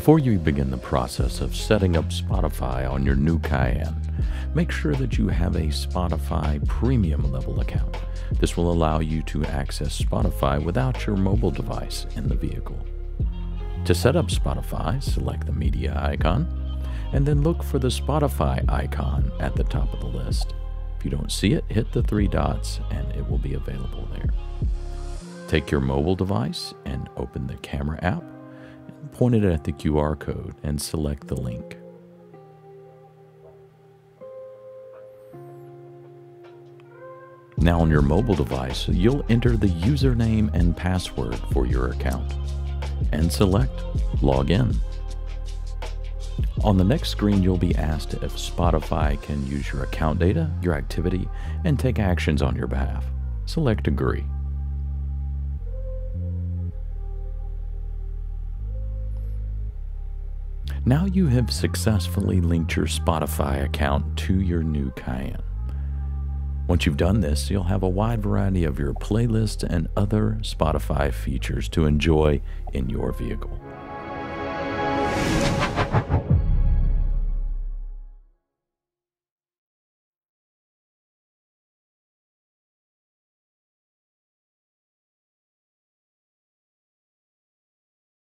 Before you begin the process of setting up Spotify on your new Cayenne, make sure that you have a Spotify Premium level account. This will allow you to access Spotify without your mobile device in the vehicle. To set up Spotify, select the media icon, and then look for the Spotify icon at the top of the list. If you don't see it, hit the three dots and it will be available there. Take your mobile device and open the camera app, and point it at the QR code and select the link. Now on your mobile device, you'll enter the username and password for your account and select Log In. On the next screen, you'll be asked if Spotify can use your account data, your activity, and take actions on your behalf. Select Agree. Now you have successfully linked your Spotify account to your new Cayenne. Once you've done this, you'll have a wide variety of your playlist and other Spotify features to enjoy in your vehicle.